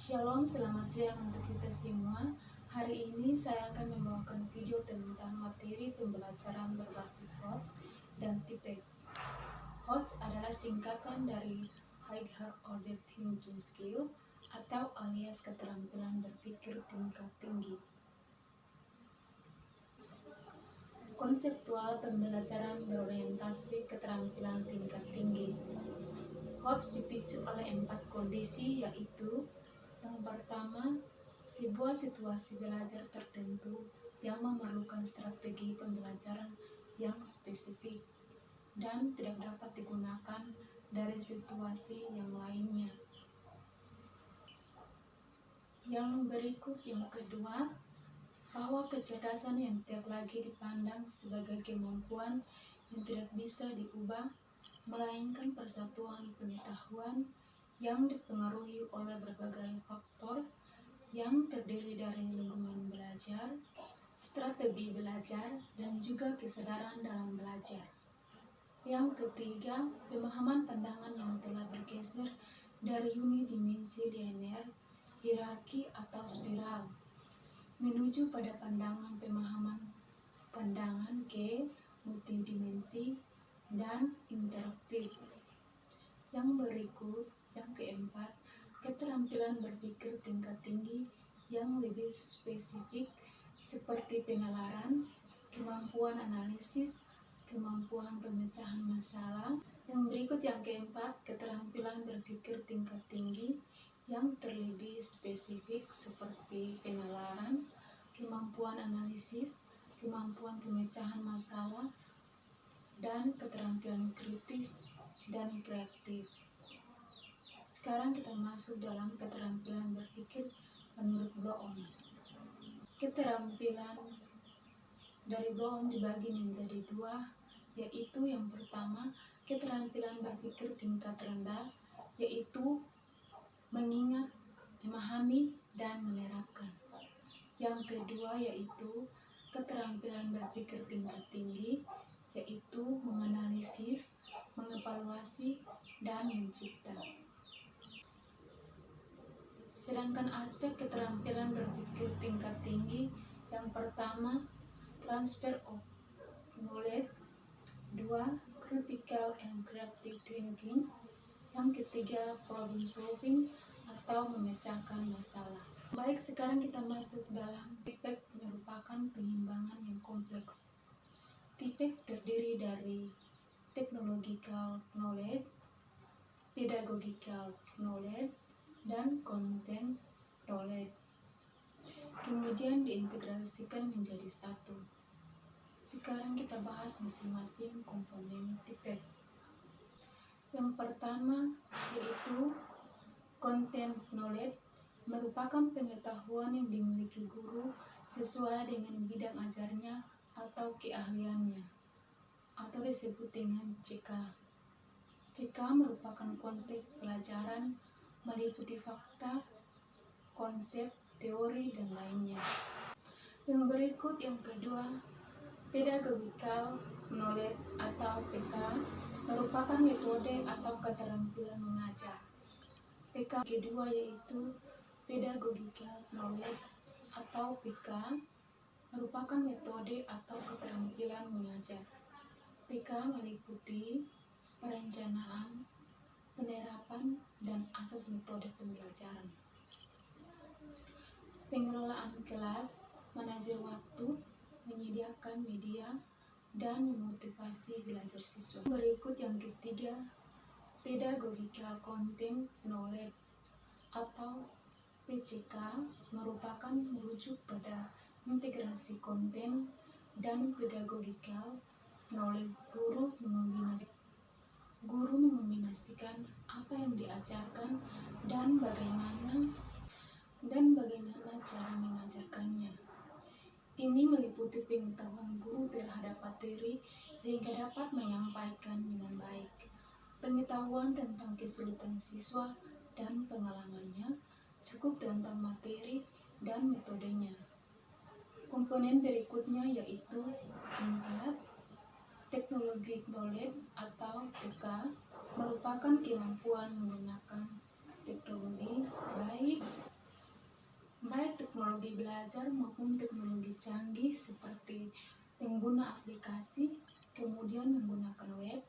Shalom, selamat siang untuk kita semua. Hari ini saya akan membawakan video tentang materi pembelajaran berbasis HOTS dan TIPEC. HOTS adalah singkatan dari High Order Thinking Skill atau alias keterampilan berpikir tingkat tinggi. Konseptual pembelajaran berorientasi keterampilan tingkat tinggi. HOTS dipicu oleh 4 kondisi, yaitu yang pertama, sebuah situasi belajar tertentu yang memerlukan strategi pembelajaran yang spesifik dan tidak dapat digunakan dari situasi yang lainnya. Yang berikut, yang kedua, bahwa kecerdasan yang tiap lagi dipandang sebagai kemampuan yang tidak bisa diubah, melainkan persatuan pengetahuan yang dipengaruhi oleh berbagai faktor yang terdiri dari lingkungan belajar, strategi belajar, dan juga kesadaran dalam belajar. Yang ketiga, pemahaman pandangan yang telah bergeser dari unidimensi linear, hierarki atau spiral, menuju pada pemahaman pandangan ke multidimensi dan interaktif. Yang berikut, yang keempat, keterampilan berpikir tingkat tinggi yang lebih spesifik seperti penalaran, kemampuan analisis, kemampuan pemecahan masalah. Yang berikut, yang keempat, keterampilan berpikir tingkat tinggi yang terlebih spesifik seperti penalaran, kemampuan analisis, kemampuan pemecahan masalah, dan keterampilan kritis dan kreatif. Sekarang kita masuk dalam keterampilan berpikir menurut Bloom. Keterampilan dari Bloom dibagi menjadi 2, yaitu yang pertama, keterampilan berpikir tingkat rendah, yaitu mengingat, memahami, dan menerapkan. Yang kedua, yaitu keterampilan berpikir tingkat tinggi, yaitu menganalisis, mengevaluasi, dan mencipta. Sedangkan aspek keterampilan berpikir tingkat tinggi, yang pertama, transfer of knowledge, 2, critical and creative thinking, yang ketiga, problem solving atau memecahkan masalah. Baik, sekarang kita masuk dalam TIPEC, merupakan pengembangan yang kompleks. TIPEC terdiri dari technological knowledge, pedagogical knowledge, dan content knowledge. Kemudian diintegrasikan menjadi satu. Sekarang kita bahas masing-masing komponen TIPEC. Yang pertama, yaitu content knowledge, merupakan pengetahuan yang dimiliki guru sesuai dengan bidang ajarnya atau keahliannya, atau disebut dengan CK. CK merupakan konteks pelajaran, meliputi fakta, konsep, teori, dan lainnya. Yang berikut, yang kedua, pedagogical knowledge atau PK, merupakan metode atau keterampilan mengajar. PK kedua yaitu pedagogical knowledge atau PK, merupakan metode atau keterampilan mengajar. PK meliputi perencanaan, penerapan, dan asas metode pembelajaran. Pengelolaan kelas, manajer waktu, menyediakan media, dan memotivasi belajar siswa. Berikut yang ketiga, pedagogical content knowledge atau PCK, merupakan merujuk pada integrasi konten dan pedagogical knowledge. Guru mengombinasikan apa yang diajarkan dan bagaimana cara mengajarkannya. Ini meliputi pengetahuan guru terhadap materi sehingga dapat menyampaikan dengan baik, pengetahuan tentang kesulitan siswa dan pengalamannya, cukup tentang materi dan metodenya. Komponen berikutnya yaitu 4, teknologi knowledge atau TK, merupakan kemampuan menggunakan teknologi baik teknologi belajar maupun teknologi canggih seperti pengguna aplikasi, kemudian menggunakan web,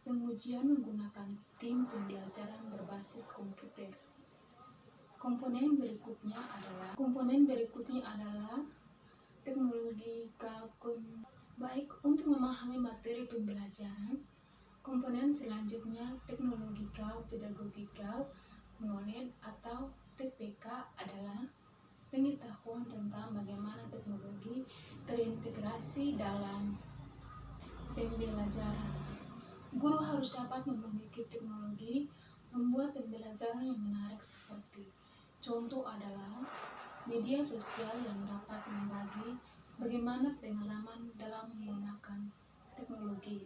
pengujian menggunakan tim pembelajaran berbasis komputer. Komponen berikutnya adalah teknologi kalkun. Baik, untuk memahami materi pembelajaran, komponen selanjutnya teknologikal pedagogikal knowledge atau TPK adalah pengetahuan tentang bagaimana teknologi terintegrasi dalam pembelajaran. Guru harus dapat memiliki teknologi membuat pembelajaran yang menarik seperti contoh adalah media sosial yang dapat membagi bagaimana pengalaman dalam menggunakan teknologi.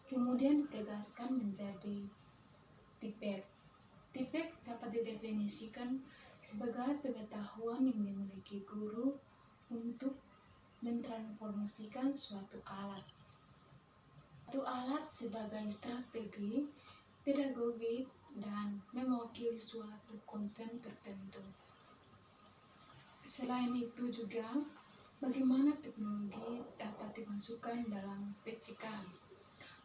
Kemudian ditegaskan menjadi TPK. TPK dapat didefinisikan sebagai pengetahuan yang dimiliki guru untuk mentransformasikan suatu alat sebagai strategi pedagogik dan mewakili suatu konten tertentu. Selain itu juga, bagaimana teknologi dapat dimasukkan dalam PCK,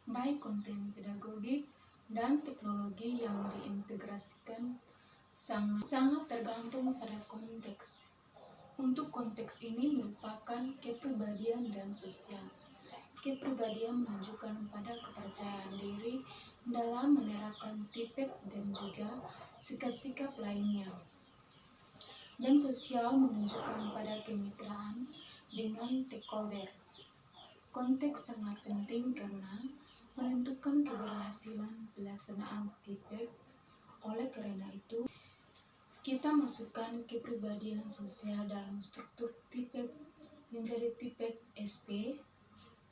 baik konten pedagogik dan teknologi yang diintegrasikan sangat tergantung pada konteks. Untuk konteks ini merupakan kepribadian dan sosial. Kepribadian menunjukkan pada kepercayaan diri dalam menerapkan TPK dan juga sikap-sikap lainnya. Dan sosial menunjukkan pada kemitraan dengan stakeholder. Konteks sangat penting karena menentukan keberhasilan pelaksanaan TPK. Oleh karena itu, kita masukkan kepribadian sosial dalam struktur TPK menjadi TPK SP.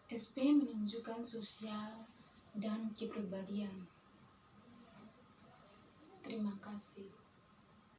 SP menunjukkan sosial dan kepribadian. Terima kasih.